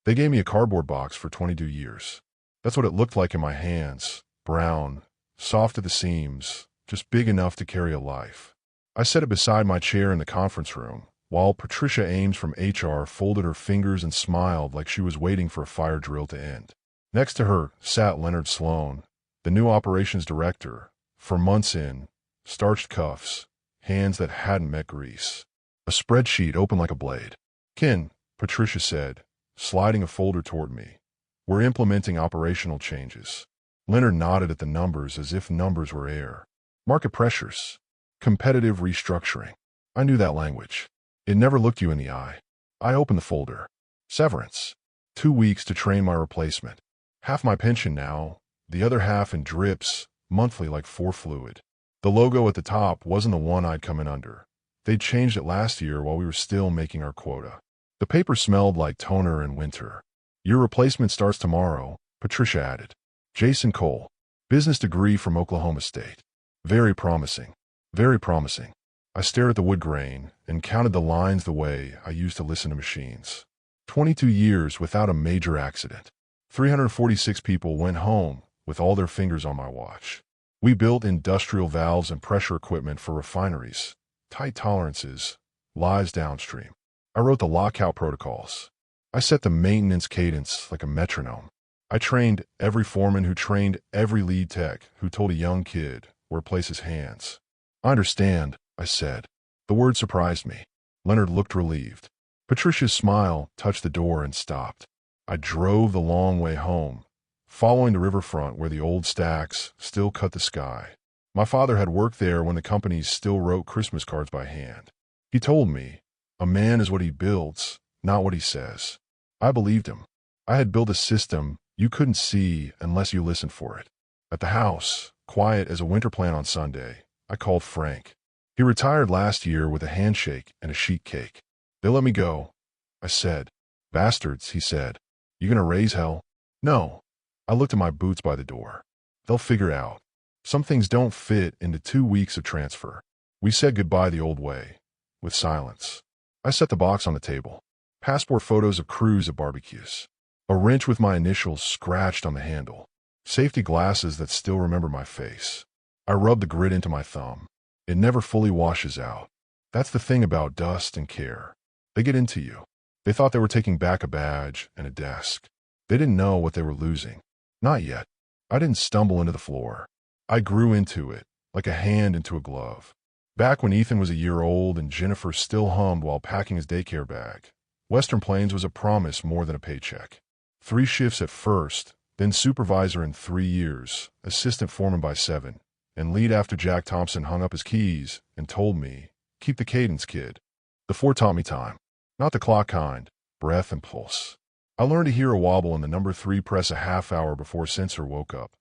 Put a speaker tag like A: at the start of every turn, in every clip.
A: They gave me a cardboard box for 22 years. That's what it looked like in my hands. Brown, soft at the seams, just big enough to carry a life. I set it beside my chair in the conference room, while Patricia Ames from HR folded her fingers and smiled like she was waiting for a fire drill to end. Next to her sat Leonard Sloan, the new operations director, for months in, starched cuffs, hands that hadn't met grease. A spreadsheet open like a blade. "Ken," Patricia said, sliding a folder toward me. "We're implementing operational changes." Leonard nodded at the numbers as if numbers were air. "Market pressures. Competitive restructuring." I knew that language. It never looked you in the eye. I opened the folder. Severance. 2 weeks to train my replacement. Half my pension now, the other half in drips, monthly like 4 fluid. The logo at the top wasn't the one I'd come in under. They'd changed it last year while we were still making our quota. The paper smelled like toner in winter. "Your replacement starts tomorrow," Patricia added. "Jason Cole. Business degree from Oklahoma State. Very promising. Very promising." I stared at the wood grain and counted the lines the way I used to listen to machines. 22 years without a major accident. 346 people went home with all their fingers on my watch. We built industrial valves and pressure equipment for refineries. Tight tolerances, lies downstream. I wrote the lockout protocols. I set the maintenance cadence like a metronome. I trained every foreman who trained every lead tech who told a young kid where to place his hands. "I understand," I said. The word surprised me. Leonard looked relieved. Patricia's smile touched the door and stopped. I drove the long way home, following the riverfront where the old stacks still cut the sky. My father had worked there when the companies still wrote Christmas cards by hand. He told me, "A man is what he builds, not what he says." I believed him. I had built a system you couldn't see unless you listened for it. At the house, quiet as a winter plant on Sunday, I called Frank. He retired last year with a handshake and a sheet cake. "They let me go," I said. "Bastards," he said. "You gonna raise hell?" "No." I looked at my boots by the door. "They'll figure it out. Some things don't fit into 2 weeks of transfer." We said goodbye the old way, with silence. I set the box on the table. Passport photos of crews at barbecues. A wrench with my initials scratched on the handle. Safety glasses that still remember my face. I rubbed the grit into my thumb. It never fully washes out. That's the thing about dust and care. They get into you. They thought they were taking back a badge and a desk. They didn't know what they were losing. Not yet. I didn't stumble into the floor. I grew into it, like a hand into a glove. Back when Ethan was a year old and Jennifer still hummed while packing his daycare bag, Western Plains was a promise more than a paycheck. 3 shifts at first, then supervisor in 3 years, assistant foreman by 7, and lead after Jack Thompson hung up his keys and told me, "Keep the cadence, kid." The 4 taught me time. Not the clock kind, breath and pulse. I learned to hear a wobble in the number 3 press a half hour before Sensor woke up.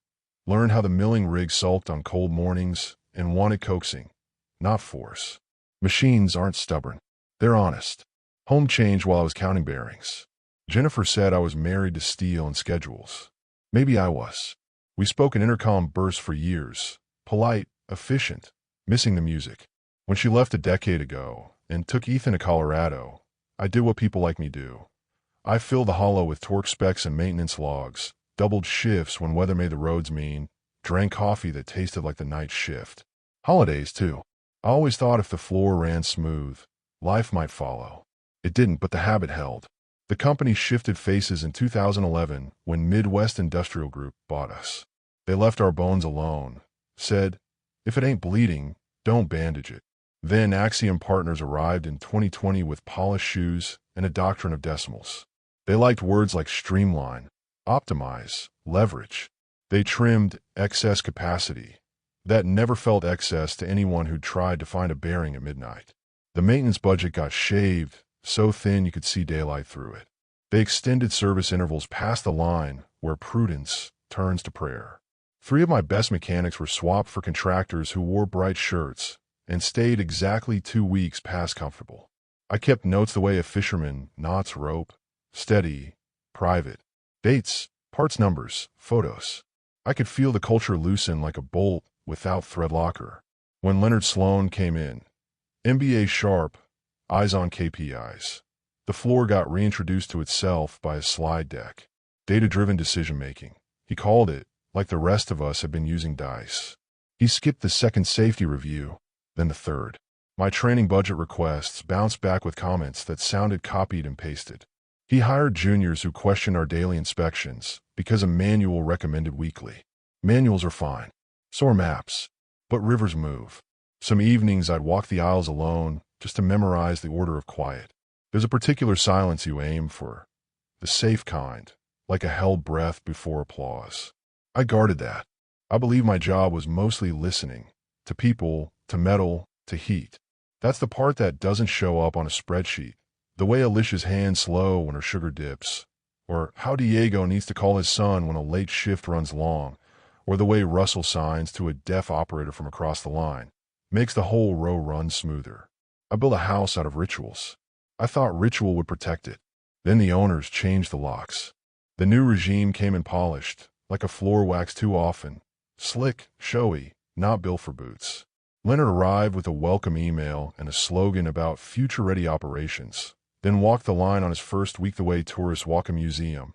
A: Learned how the milling rig sulked on cold mornings and wanted coaxing, not force. Machines aren't stubborn. They're honest. Home changed while I was counting bearings. Jennifer said I was married to steel and schedules. Maybe I was. We spoke in intercom bursts for years. Polite, efficient, missing the music. When she left a decade ago and took Ethan to Colorado, I did what people like me do. I filled the hollow with torque specs and maintenance logs, doubled shifts when weather made the roads mean, drank coffee that tasted like the night shift. Holidays, too. I always thought if the floor ran smooth, life might follow. It didn't, but the habit held. The company shifted faces in 2011 when Midwest Industrial Group bought us. They left our bones alone, said, "If it ain't bleeding, don't bandage it." Then Axiom Partners arrived in 2020 with polished shoes and a doctrine of decimals. They liked words like streamline, optimize, leverage. They trimmed excess capacity. That never felt excess to anyone who tried to find a bearing at midnight. The maintenance budget got shaved, so thin you could see daylight through it. They extended service intervals past the line where prudence turns to prayer. 3 of my best mechanics were swapped for contractors who wore bright shirts and stayed exactly 2 weeks past comfortable. I kept notes the way a fisherman knots rope, steady, private. Dates, parts numbers, photos. I could feel the culture loosen like a bolt without thread locker. When Leonard Sloan came in, MBA sharp, eyes on KPIs. The floor got reintroduced to itself by a slide deck. Data-driven decision-making. He called it, like the rest of us had been using dice. He skipped the second safety review, then the third. My training budget requests bounced back with comments that sounded copied and pasted. He hired juniors who questioned our daily inspections because a manual recommended weekly. Manuals are fine. So are maps. But rivers move. Some evenings I'd walk the aisles alone just to memorize the order of quiet. There's a particular silence you aim for. The safe kind, like a held breath before applause. I guarded that. I believe my job was mostly listening. To people, to metal, to heat. That's the part that doesn't show up on a spreadsheet. The way Alicia's hands slow when her sugar dips. Or how Diego needs to call his son when a late shift runs long. Or the way Russell signs to a deaf operator from across the line. Makes the whole row run smoother. I built a house out of rituals. I thought ritual would protect it. Then the owners changed the locks. The new regime came in polished, like a floor waxed too often. Slick, showy, not built for boots. Leonard arrived with a welcome email and a slogan about future-ready operations, then walked the line on his first week the way tourists walk a museum,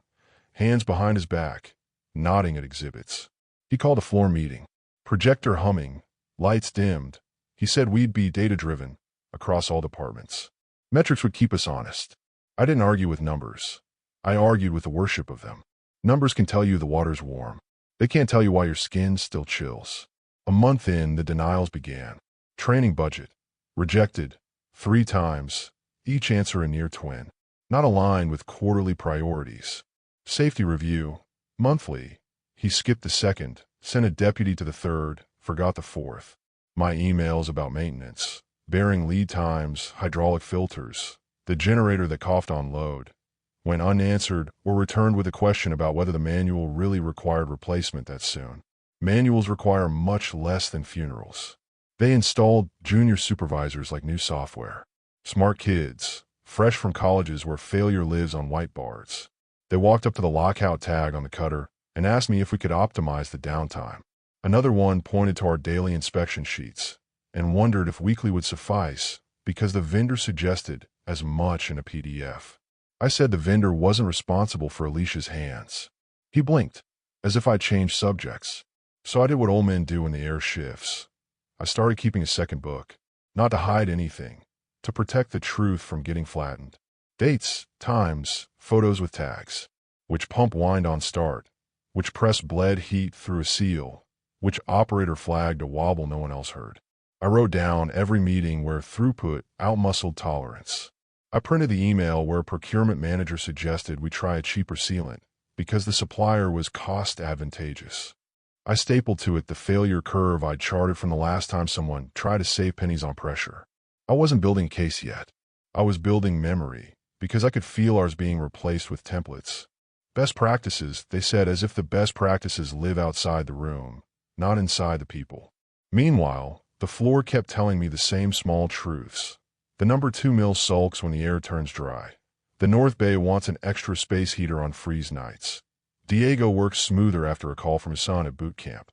A: hands behind his back, nodding at exhibits. He called a floor meeting. Projector humming, lights dimmed. He said we'd be data-driven across all departments. Metrics would keep us honest. I didn't argue with numbers. I argued with the worship of them. Numbers can tell you the water's warm. They can't tell you why your skin still chills. A month in, the denials began. Training budget. Rejected. 3 times. Each answer a near twin. Not aligned with quarterly priorities. Safety review. Monthly. He skipped the second, sent a deputy to the third, forgot the fourth. My emails about maintenance. Bearing lead times, hydraulic filters. The generator that coughed on load. Went unanswered or returned with a question about whether the manual really required replacement that soon. Manuals require much less than funerals. They installed junior supervisors like new software. Smart kids, fresh from colleges where failure lives on whiteboards. They walked up to the lockout tag on the cutter and asked me if we could optimize the downtime. Another one pointed to our daily inspection sheets and wondered if weekly would suffice because the vendor suggested as much in a PDF. I said the vendor wasn't responsible for Alicia's hands. He blinked, as if I'd changed subjects. So I did what old men do when the air shifts. I started keeping a second book, not to hide anything, to protect the truth from getting flattened. Dates, times, photos with tags. Which pump whined on start, which press bled heat through a seal, which operator flagged a wobble no one else heard. I wrote down every meeting where throughput outmuscled tolerance. I printed the email where a procurement manager suggested we try a cheaper sealant because the supplier was cost advantageous. I stapled to it the failure curve I'd charted from the last time someone tried to save pennies on pressure. I wasn't building a case yet. I was building memory because I could feel ours being replaced with templates. Best practices, they said, as if the best practices live outside the room, not inside the people. Meanwhile, the floor kept telling me the same small truths. The number 2 mill sulks when the air turns dry. The North Bay wants an extra space heater on freeze nights. Diego works smoother after a call from his son at boot camp.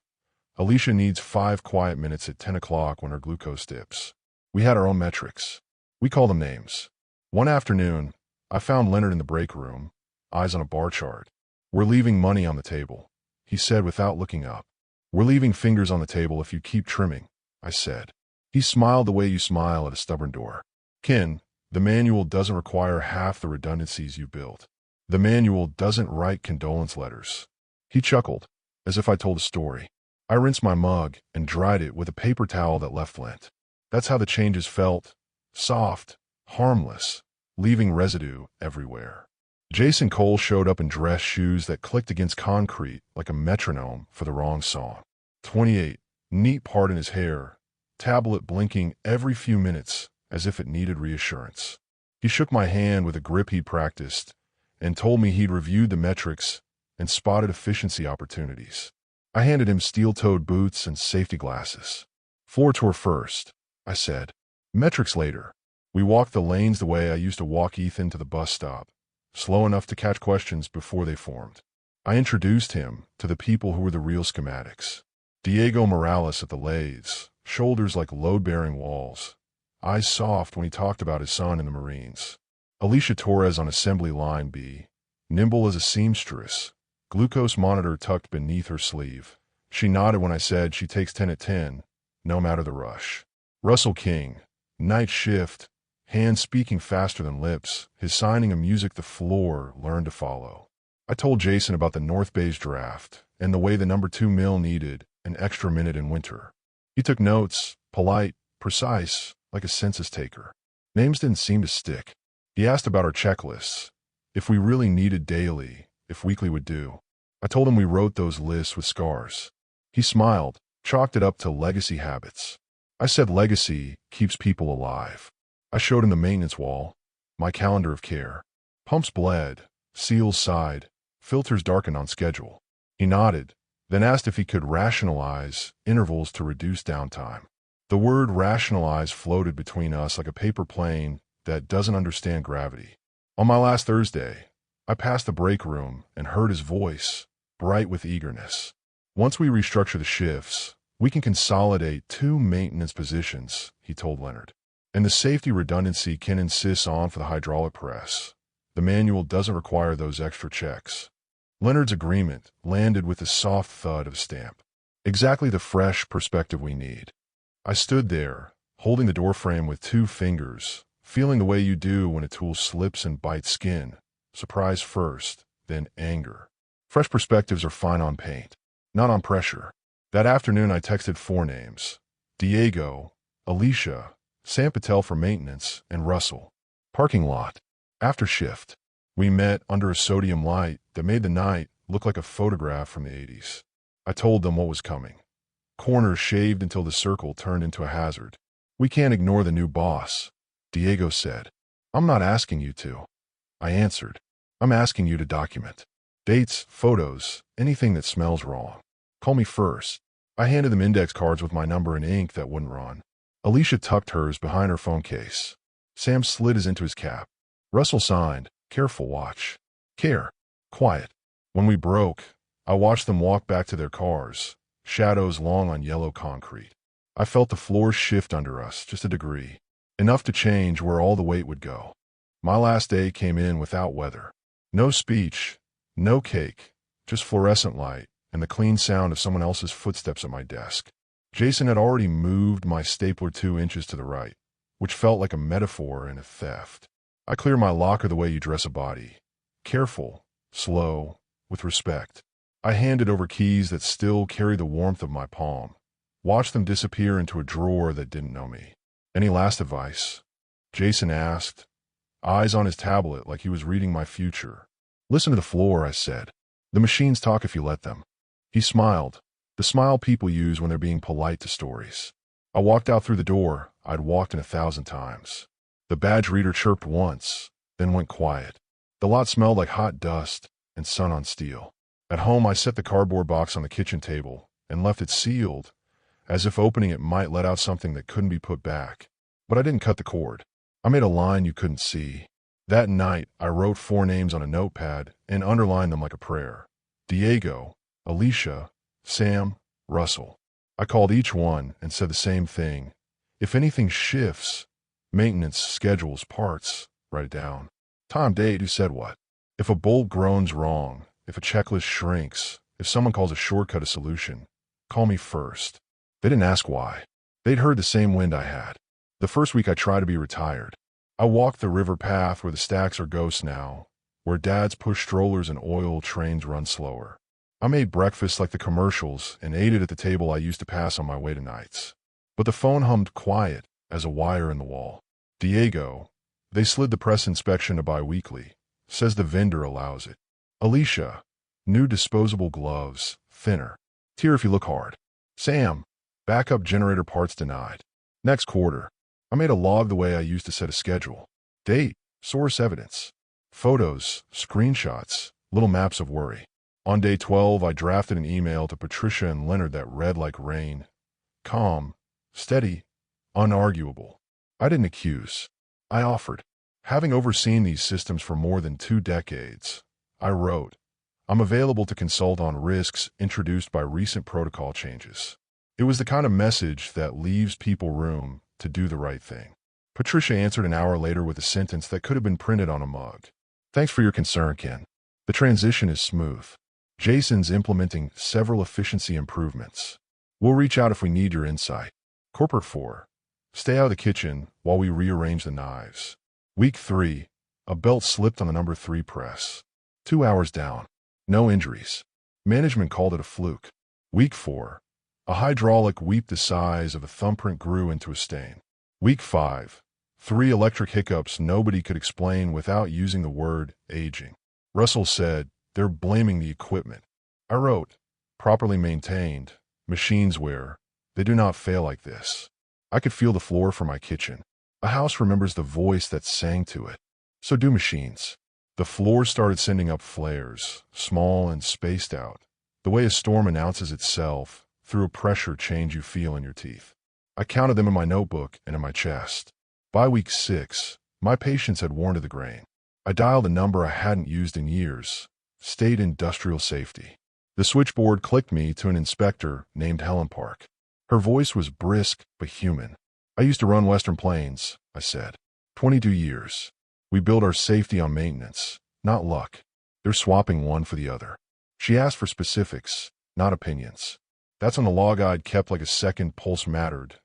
A: Alicia needs 5 quiet minutes at 10 o'clock when her glucose dips. We had our own metrics. We call them names. One afternoon, I found Leonard in the break room, eyes on a bar chart. We're leaving money on the table, he said without looking up. We're leaving fingers on the table if you keep trimming, I said. He smiled the way you smile at a stubborn door. Ken, the manual doesn't require half the redundancies you built. The manual doesn't write condolence letters. He chuckled, as if I told a story. I rinsed my mug and dried it with a paper towel that left lint. That's how the changes felt. Soft, harmless, leaving residue everywhere. Jason Cole showed up in dress shoes that clicked against concrete like a metronome for the wrong song. 28, neat part in his hair, tablet blinking every few minutes as if it needed reassurance. He shook my hand with a grip he'd practiced and told me he'd reviewed the metrics and spotted efficiency opportunities. I handed him steel-toed boots and safety glasses. Floor tour first, I said. Metrics later. We walked the lanes the way I used to walk Ethan to the bus stop, slow enough to catch questions before they formed. I introduced him to the people who were the real schematics. Diego Morales at the lathes, shoulders like load-bearing walls, eyes soft when he talked about his son in the Marines. Alicia Torres on assembly line B, nimble as a seamstress, glucose monitor tucked beneath her sleeve. She nodded when I said she takes 10 at 10, no matter the rush. Russell King, night shift, hands speaking faster than lips, his signing of music the floor learned to follow. I told Jason about the North Bay's draft and the way the number 2 mill needed an extra minute in winter. He took notes, polite, precise, like a census taker. Names didn't seem to stick. He asked about our checklists, if we really needed daily, if weekly would do. I told him we wrote those lists with scars. He smiled, chalked it up to legacy habits. I said legacy keeps people alive. I showed him the maintenance wall, my calendar of care. Pumps bled, seals sighed, filters darkened on schedule. He nodded, then asked if he could rationalize intervals to reduce downtime. The word rationalize floated between us like a paper plane that doesn't understand gravity. On my last Thursday, I passed the break room and heard his voice, bright with eagerness. Once we restructure the shifts, we can consolidate 2 maintenance positions, he told Leonard. And the safety redundancy Ken insists on for the hydraulic press. The manual doesn't require those extra checks. Leonard's agreement landed with the soft thud of a stamp. Exactly the fresh perspective we need. I stood there, holding the doorframe with 2 fingers, feeling the way you do when a tool slips and bites skin. Surprise first, then anger. Fresh perspectives are fine on paint, not on pressure. That afternoon I texted 4 names: Diego, Alicia, Sam Patel for maintenance, and Russell. Parking lot. After shift. We met under a sodium light that made the night look like a photograph from the 80s. I told them what was coming. Corners shaved until the circle turned into a hazard. We can't ignore the new boss, Diego said. I'm not asking you to. I answered. I'm asking you to document. Dates, photos, anything that smells wrong. Call me first. I handed them index cards with my number in ink that wouldn't run. Alicia tucked hers behind her phone case. Sam slid his into his cap. Russell signed, careful watch. Care. Quiet. When we broke, I watched them walk back to their cars, shadows long on yellow concrete. I felt the floor shift under us, just a degree. Enough to change where all the weight would go. My last day came in without weather. No speech, no cake, just fluorescent light and the clean sound of someone else's footsteps at my desk. Jason had already moved my stapler 2 inches to the right, which felt like a metaphor and a theft. I clear my locker the way you dress a body. Careful, slow, with respect. I handed over keys that still carry the warmth of my palm. Watched them disappear into a drawer that didn't know me. Any last advice? Jason asked, eyes on his tablet like he was reading my future. Listen to the floor, I said. The machines talk if you let them. He smiled, the smile people use when they're being polite to stories. I walked out through the door I'd walked in 1,000 times. The badge reader chirped once, then went quiet. The lot smelled like hot dust and sun on steel. At home, I set the cardboard box on the kitchen table and left it sealed, as if opening it might let out something that couldn't be put back. But I didn't cut the cord. I made a line you couldn't see. That night, I wrote 4 names on a notepad and underlined them like a prayer. Diego, Alicia, Sam, Russell. I called each one and said the same thing. If anything shifts, maintenance, schedules, parts, write it down. Time, date, who said what. If a bolt groans wrong, if a checklist shrinks, if someone calls a shortcut a solution, call me first. They didn't ask why. They'd heard the same wind I had. The first week I tried to be retired. I walked the river path where the stacks are ghosts now, where dads push strollers and oil trains run slower. I made breakfast like the commercials and ate it at the table I used to pass on my way to nights. But the phone hummed quiet as a wire in the wall. Diego, they slid the press inspection to bi-weekly, says the vendor allows it. Alicia, new disposable gloves, thinner. Tear if you look hard. Sam, backup generator parts denied. Next quarter. I made a log the way I used to set a schedule. Date, source evidence. Photos, screenshots, little maps of worry. On day 12, I drafted an email to Patricia and Leonard that read like rain. Calm, steady, unarguable. I didn't accuse. I offered. Having overseen these systems for more than 2 decades, I wrote, I'm available to consult on risks introduced by recent protocol changes. It was the kind of message that leaves people room to do the right thing. Patricia answered an hour later with a sentence that could have been printed on a mug. Thanks for your concern, Ken. The transition is smooth. Jason's implementing several efficiency improvements. We'll reach out if we need your insight. Corporate 4. Stay out of the kitchen while we rearrange the knives. Week 3. A belt slipped on the number 3 press. 2 hours down. No injuries. Management called it a fluke. Week 4. A hydraulic weep the size of a thumbprint grew into a stain. Week 5. 3 electric hiccups nobody could explain without using the word aging. Russell said, they're blaming the equipment. I wrote, properly maintained, machines wear, they do not fail like this. I could feel the floor from my kitchen. A house remembers the voice that sang to it. So do machines. The floor started sending up flares, small and spaced out, the way a storm announces itself through a pressure change you feel in your teeth. I counted them in my notebook and in my chest. By week 6, my patience had worn to the grain. I dialed a number I hadn't used in years, State Industrial Safety. The switchboard clicked me to an inspector named Helen Park. Her voice was brisk but human. I used to run Western Plains, I said. 22 years. We build our safety on maintenance, not luck. They're swapping one for the other. She asked for specifics, not opinions. That's when the log I'd kept like a second pulse mattered.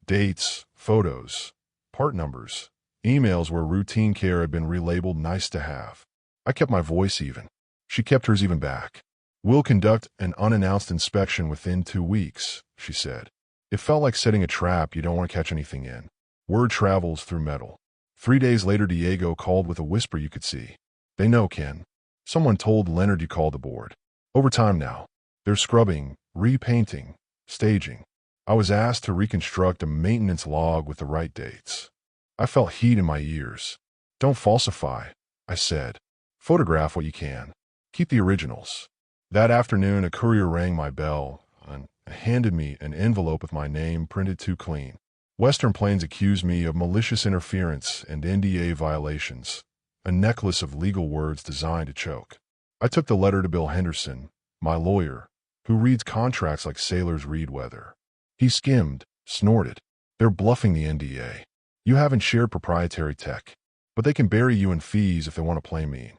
A: Dates, photos, part numbers, emails where routine care had been relabeled nice to have. I kept my voice even. She kept hers even back. We'll conduct an unannounced inspection within 2 weeks, she said. It felt like setting a trap you don't want to catch anything in. Word travels through metal. 3 days later, Diego called with a whisper you could see. They know, Ken. Someone told Leonard you called the board. Overtime now. They're scrubbing, repainting, staging. I was asked to reconstruct a maintenance log with the right dates. I felt heat in my ears. Don't falsify, I said. Photograph what you can. Keep the originals. That afternoon, a courier rang my bell and handed me an envelope with my name printed too clean. Western Plains accused me of malicious interference and NDA violations, a necklace of legal words designed to choke. I took the letter to Bill Henderson, my lawyer, who reads contracts like sailors read weather. He skimmed, snorted. They're bluffing the NDA. You haven't shared proprietary tech, but they can bury you in fees if they want to play mean.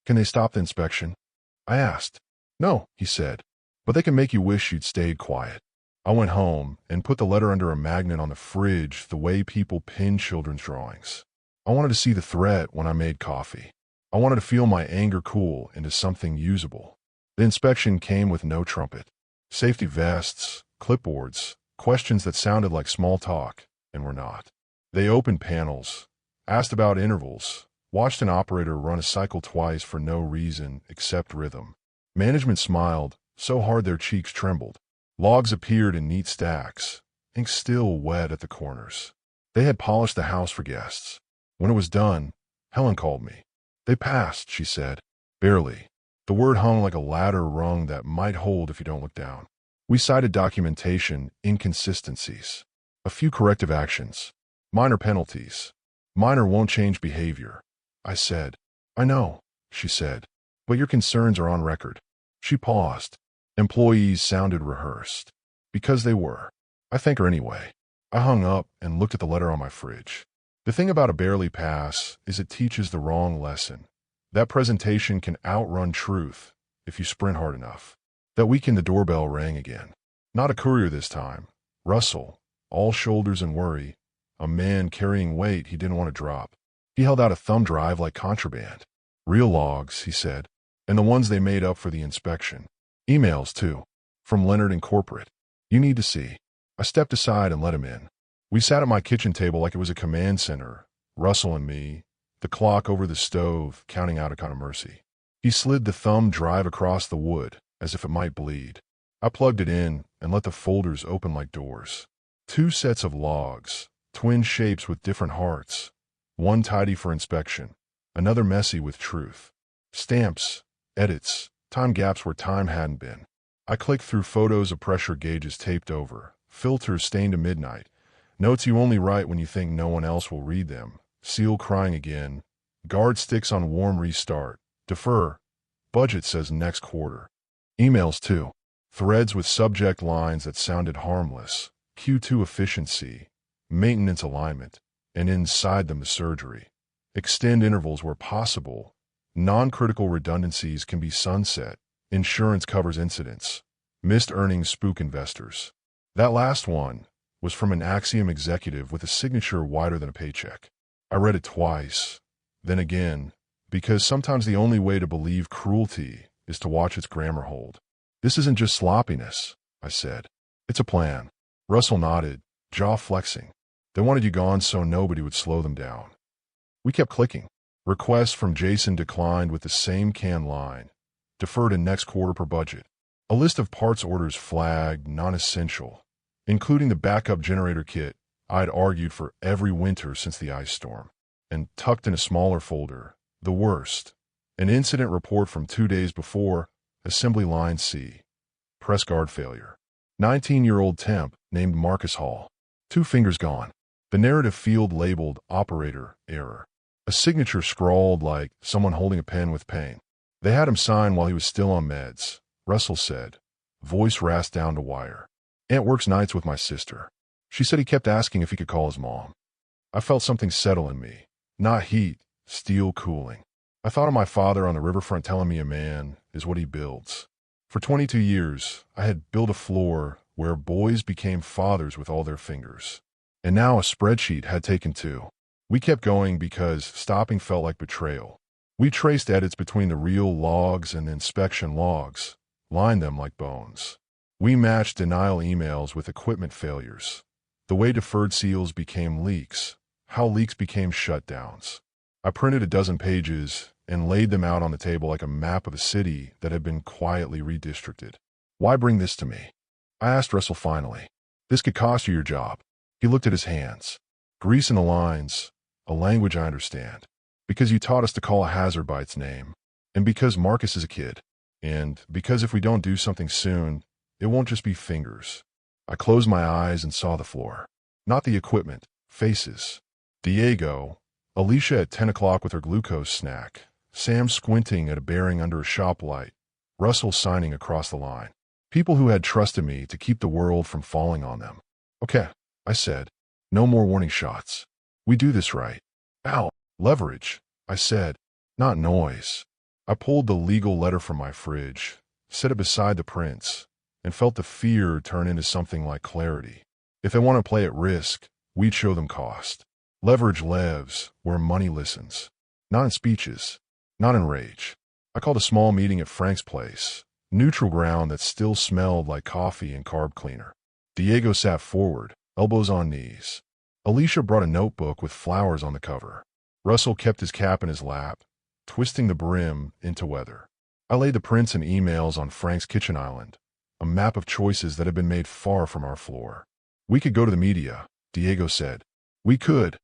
A: Can they stop the inspection? I asked. No, he said, but they can make you wish you'd stayed quiet. I went home and put the letter under a magnet on the fridge the way people pin children's drawings. I wanted to see the threat when I made coffee. I wanted to feel my anger cool into something usable. The inspection came with no trumpet. Safety vests, clipboards, questions that sounded like small talk and were not. They opened panels, asked about intervals, watched an operator run a cycle twice for no reason except rhythm. Management smiled, so hard their cheeks trembled. Logs appeared in neat stacks, ink still wet at the corners. They had polished the house for guests. When it was done, Helen called me. They passed, she said. Barely. The word hung like a ladder rung that might hold if you don't look down. We cited documentation, inconsistencies, a few corrective actions, minor penalties. Minor won't change behavior. I said. I know, she said, but your concerns are on record. She paused. Employees sounded rehearsed. Because they were. I thank her anyway. I hung up and looked at the letter on my fridge. The thing about a barely pass is it teaches the wrong lesson. That presentation can outrun truth if you sprint hard enough. That weekend the doorbell rang again. Not a courier this time. Russell, all shoulders and worry, a man carrying weight he didn't want to drop. He held out a thumb drive like contraband. Real logs, he said, and the ones they made up for the inspection. Emails, too, from Leonard and corporate. You need to see. I stepped aside and let him in. We sat at my kitchen table like it was a command center, Russell and me, the clock over the stove counting out a kind of mercy. He slid the thumb drive across the wood, as if it might bleed. I plugged it in and let the folders open like doors. 2 sets of logs, twin shapes with different hearts. One tidy for inspection, another messy with truth. Stamps, edits, time gaps where time hadn't been. I clicked through photos of pressure gauges taped over, filters stained to midnight, notes you only write when you think no one else will read them, seal crying again, guard sticks on warm restart, defer, budget says next quarter. Emails too, threads with subject lines that sounded harmless, Q2 efficiency, maintenance alignment, and inside them the surgery. Extend intervals where possible. Non-critical redundancies can be sunset. Insurance covers incidents. Missed earnings spook investors. That last one was from an Axiom executive with a signature wider than a paycheck. I read it twice, then again, because sometimes the only way to believe cruelty is to watch its grammar hold. This isn't just sloppiness, I said. It's a plan. Russell nodded, jaw flexing. They wanted you gone so nobody would slow them down. We kept clicking. Requests from Jason declined with the same canned line. Deferred in next quarter per budget. A list of parts orders flagged, non-essential, including the backup generator kit I'd argued for every winter since the ice storm. And tucked in a smaller folder, the worst. An incident report from 2 days before, assembly line C. Press guard failure. 19-year-old temp named Marcus Hall. 2 fingers gone. The narrative field labeled operator error. A signature scrawled like someone holding a pen with pain. They had him sign while he was still on meds, Russell said, voice rasped down to wire. Aunt works nights with my sister. She said he kept asking if he could call his mom. I felt something settle in me. Not heat, steel cooling. I thought of my father on the riverfront telling me a man is what he builds. For 22 years, I had built a floor where boys became fathers with all their fingers. And now a spreadsheet had taken 2. We kept going because stopping felt like betrayal. We traced edits between the real logs and the inspection logs, lined them like bones. We matched denial emails with equipment failures. The way deferred seals became leaks, how leaks became shutdowns. I printed a dozen pages and laid them out on the table like a map of a city that had been quietly redistricted. Why bring this to me? I asked Russell finally. This could cost you your job. He looked at his hands. Grease in the lines, a language I understand. Because you taught us to call a hazard by its name. And because Marcus is a kid. And because if we don't do something soon, it won't just be fingers. I closed my eyes and saw the floor. Not the equipment, faces. Diego, Alicia at 10 o'clock with her glucose snack, Sam squinting at a bearing under a shop light, Russell signing across the line. People who had trusted me to keep the world from falling on them. Okay, I said. No more warning shots. We do this right. Ow, leverage, I said. Not noise. I pulled the legal letter from my fridge, set it beside the prints, and felt the fear turn into something like clarity. If they want to play at risk, we'd show them cost. Leverage lives where money listens. Not in speeches, not in rage. I called a small meeting at Frank's place, neutral ground that still smelled like coffee and carb cleaner. Diego sat forward, elbows on knees. Alicia brought a notebook with flowers on the cover. Russell kept his cap in his lap, twisting the brim into weather. I laid the prints and emails on Frank's kitchen island, a map of choices that had been made far from our floor. We could go to the media, Diego said. We could,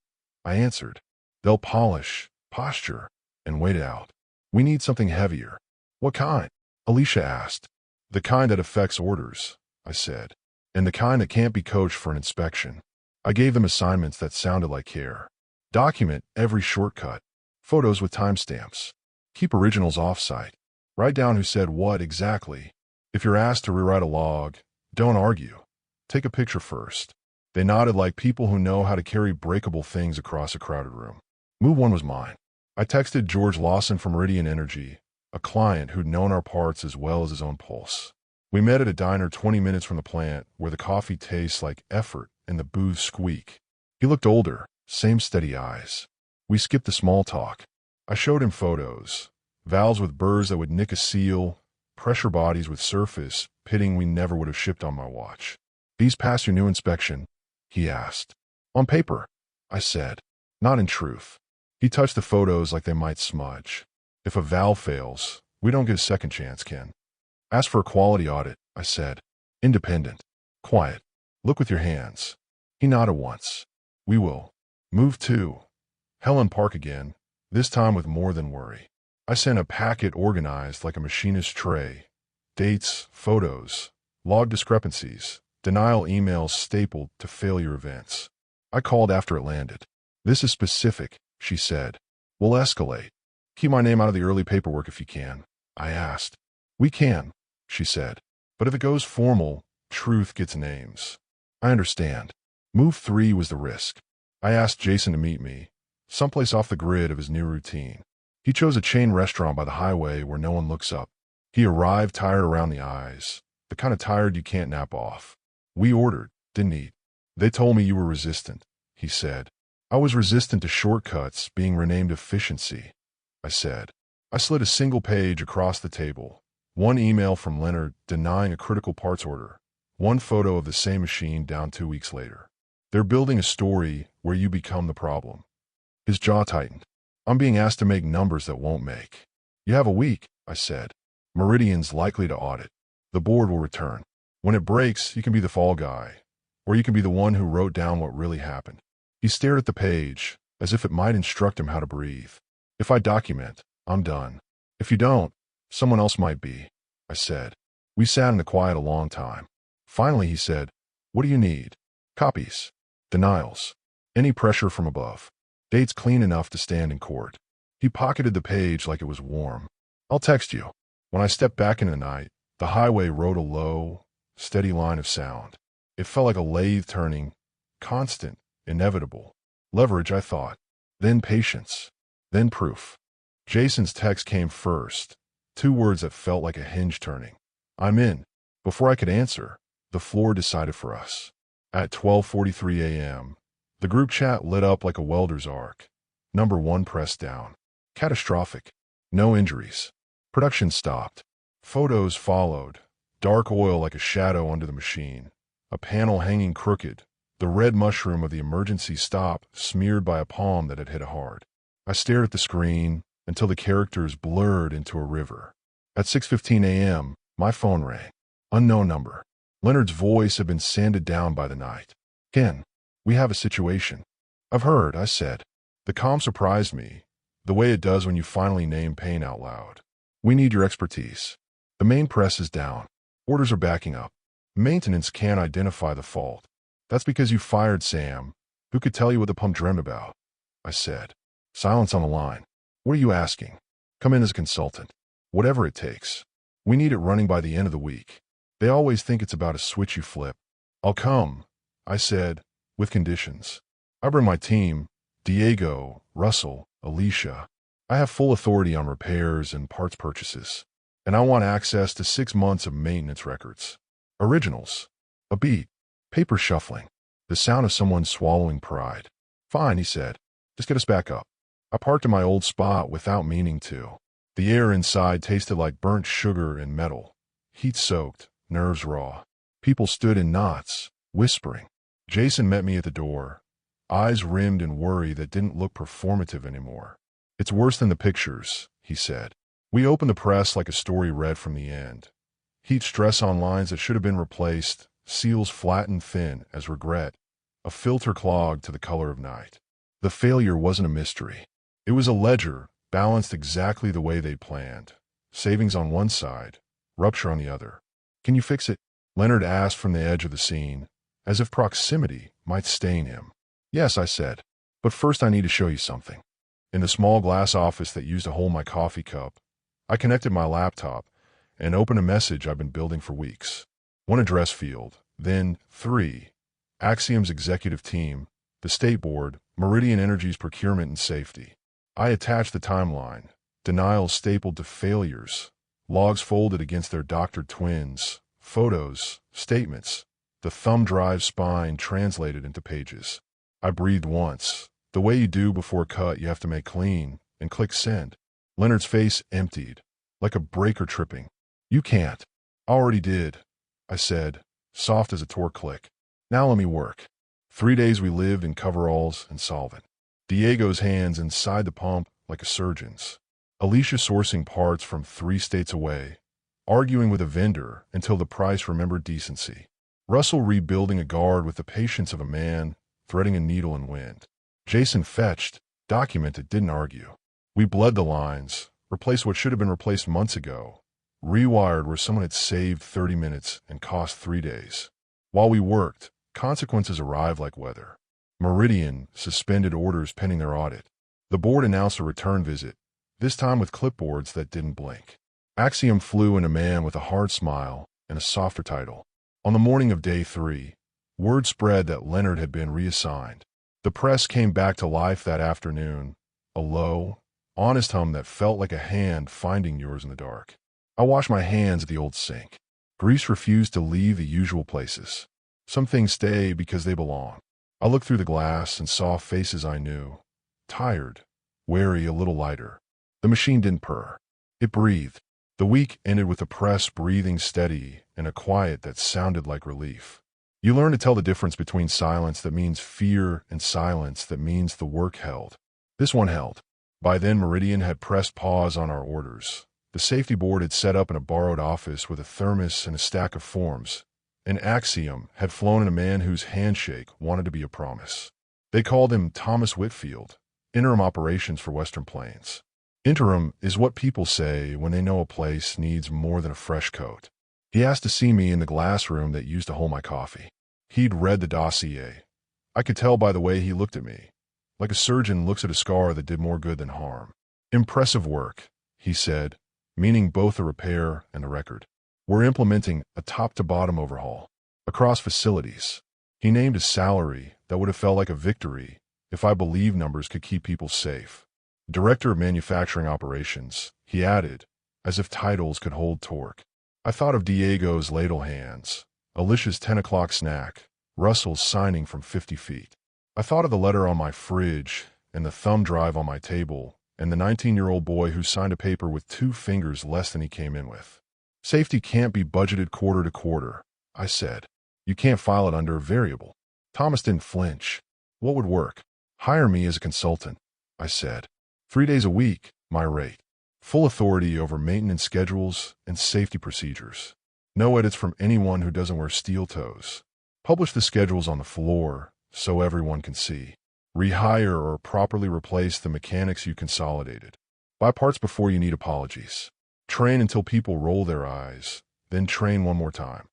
A: I answered. They'll polish, posture, and wait it out. We need something heavier. What kind? Alicia asked. The kind that affects orders, I said. And the kind that can't be coached for an inspection. I gave them assignments that sounded like care. Document every shortcut. Photos with timestamps. Keep originals off-site. Write down who said what exactly. If you're asked to rewrite a log, don't argue. Take a picture first. They nodded like people who know how to carry breakable things across a crowded room. Move 1 was mine. I texted George Lawson from Meridian Energy, a client who'd known our parts as well as his own pulse. We met at a diner 20 minutes from the plant where the coffee tastes like effort and the booths squeak. He looked older, same steady eyes. We skipped the small talk. I showed him photos. Valves with burrs that would nick a seal, pressure bodies with surface, pitting we never would have shipped on my watch. These pass your new inspection? He asked. On paper, I said. Not in truth. He touched the photos like they might smudge. If a valve fails, we don't get a second chance, Ken. Ask for a quality audit, I said. Independent. Quiet. Look with your hands. He nodded once. We will. Move 2. Helen Park again, this time with more than worry. I sent a packet organized like a machinist's tray. Dates, photos, log discrepancies, denial emails stapled to failure events. I called after it landed. This is specific, she said. We'll escalate. Keep my name out of the early paperwork if you can, I asked. We can, she said. But if it goes formal, truth gets names. I understand. Move 3 was the risk. I asked Jason to meet me, someplace off the grid of his new routine. He chose a chain restaurant by the highway where no one looks up. He arrived tired around the eyes, the kind of tired you can't nap off. We ordered, didn't eat. They told me you were resistant, he said. I was resistant to shortcuts being renamed efficiency, I said. I slid a single page across the table. One email from Leonard denying a critical parts order. One photo of the same machine down 2 weeks later. They're building a story where you become the problem. His jaw tightened. I'm being asked to make numbers that won't make. You have a week, I said. Meridian's likely to audit. The board will return. When it breaks, you can be the fall guy, or you can be the one who wrote down what really happened. He stared at the page, as if it might instruct him how to breathe. If I document, I'm done. If you don't, someone else might be, I said. We sat in the quiet a long time. Finally, he said, what do you need? Copies. Denials. Any pressure from above. Dates clean enough to stand in court. He pocketed the page like it was warm. I'll text you. When I stepped back into the night, the highway rode a low, steady line of sound. It felt like a lathe turning, constant, inevitable. Leverage, I thought. Then patience. Then proof. Jason's text came first. 2 words that felt like a hinge turning. I'm in. Before I could answer, the floor decided for us. At 12:43 a.m., the group chat lit up like a welder's arc. Number 1 pressed down. Catastrophic. No injuries. Production stopped. Photos followed. Dark oil like a shadow under the machine. A panel hanging crooked. The red mushroom of the emergency stop smeared by a palm that had hit hard. I stared at the screen until the characters blurred into a river. At 6:15 a.m., my phone rang. Unknown number. Leonard's voice had been sanded down by the night. Ken, we have a situation. I've heard, I said. The comm surprised me, the way it does when you finally name pain out loud. We need your expertise. The main press is down. Orders are backing up. Maintenance can't identify the fault. That's because you fired Sam, who could tell you what the pump dreamed about, I said. Silence on the line. What are you asking? Come in as a consultant. Whatever it takes. We need it running by the end of the week. They always think it's about a switch you flip. I'll come, I said, with conditions. I bring my team, Diego, Russell, Alicia. I have full authority on repairs and parts purchases. And I want access to 6 months of maintenance records. Originals. A beat. Paper shuffling. The sound of someone swallowing pride. Fine, he said. Just get us back up. I parked in my old spot without meaning to. The air inside tasted like burnt sugar and metal. Heat-soaked, nerves raw. People stood in knots, whispering. Jason met me at the door, eyes rimmed in worry that didn't look performative anymore. It's worse than the pictures, he said. We opened the press like a story read from the end. Heat stress on lines that should have been replaced, seals flattened thin as regret, a filter clogged to the color of night. The failure wasn't a mystery. It was a ledger, balanced exactly the way they'd planned. Savings on one side, rupture on the other. Can you fix it? Leonard asked from the edge of the scene, as if proximity might stain him. Yes, I said. But first I need to show you something. In the small glass office that used to hold my coffee cup, I connected my laptop and opened a message I've been building for weeks. 1 address field, then 3. Axiom's executive team, the state board, Meridian Energy's procurement and safety. I attached the timeline, denials stapled to failures, logs folded against their doctored twins, photos, statements, the thumb drive spine translated into pages. I breathed once, the way you do before a cut you have to make clean, and clicked send. Leonard's face emptied, like a breaker tripping. You can't. I already did, I said, soft as a torque click. Now let me work. 3 days we lived in coveralls and solvent. Diego's hands inside the pump like a surgeon's. Alicia sourcing parts from 3 states away, arguing with a vendor until the price remembered decency. Russell rebuilding a guard with the patience of a man threading a needle in wind. Jason fetched, documented, didn't argue. We bled the lines, replaced what should have been replaced months ago, rewired where someone had saved 30 minutes and cost 3 days. While we worked, consequences arrived like weather. Meridian suspended orders pending their audit. The board announced a return visit, this time with clipboards that didn't blink. Axiom flew in a man with a hard smile and a softer title. On the morning of day 3, word spread that Leonard had been reassigned. The press came back to life that afternoon, a low, honest hum that felt like a hand finding yours in the dark. I washed my hands at the old sink. Grease refused to leave the usual places. Some things stay because they belong. I looked through the glass and saw faces I knew. Tired, wary, a little lighter. The machine didn't purr. It breathed. The week ended with the press breathing steady and a quiet that sounded like relief. You learn to tell the difference between silence that means fear and silence that means the work held. This one held. By then, Meridian had pressed pause on our orders. The safety board had set up in a borrowed office with a thermos and a stack of forms. An Axiom had flown in a man whose handshake wanted to be a promise. They called him Thomas Whitfield, interim operations for Western Plains. Interim is what people say when they know a place needs more than a fresh coat. He asked to see me in the glass room that used to hold my coffee. He'd read the dossier. I could tell by the way he looked at me, like a surgeon looks at a scar that did more good than harm. Impressive work, he said, meaning both the repair and the record. We're implementing a top-to-bottom overhaul across facilities. He named a salary that would have felt like a victory if I believed numbers could keep people safe. Director of Manufacturing Operations, he added, as if titles could hold torque. I thought of Diego's ladle hands, Alicia's 10 o'clock snack, Russell's signing from 50 feet. I thought of the letter on my fridge and the thumb drive on my table and the 19-year-old boy who signed a paper with 2 fingers less than he came in with. Safety can't be budgeted quarter to quarter, I said. You can't file it under variable. Thomas didn't flinch. What would work? Hire me as a consultant, I said. 3 days a week, my rate. Full authority over maintenance schedules and safety procedures. No edits from anyone who doesn't wear steel toes. Publish the schedules on the floor so everyone can see. Rehire or properly replace the mechanics you consolidated. Buy parts before you need apologies. Train until people roll their eyes, then train one more time.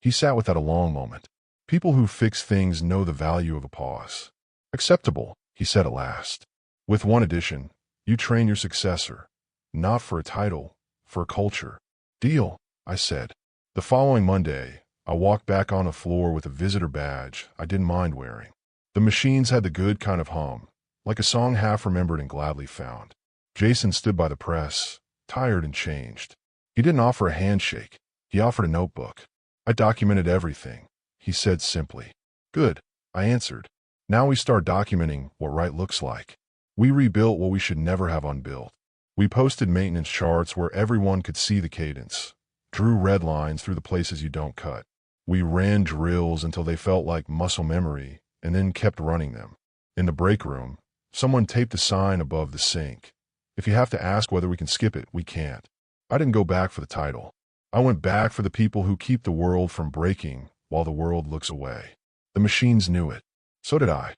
A: He sat with that a long moment. People who fix things know the value of a pause. Acceptable, he said at last. With one addition, you train your successor. Not for a title, for a culture. Deal, I said. The following Monday, I walked back on the floor with a visitor badge I didn't mind wearing. The machines had the good kind of hum, like a song half remembered and gladly found. Jason stood by the press, tired and changed. He didn't offer a handshake. He offered a notebook. I documented everything, he said simply. Good, I answered. Now we start documenting what right looks like. We rebuilt what we should never have unbuilt. We posted maintenance charts where everyone could see the cadence, drew red lines through the places you don't cut. We ran drills until they felt like muscle memory and then kept running them. In the break room, someone taped a sign above the sink. If you have to ask whether we can skip it, we can't. I didn't go back for the title. I went back for the people who keep the world from breaking while the world looks away. The machines knew it. So did I.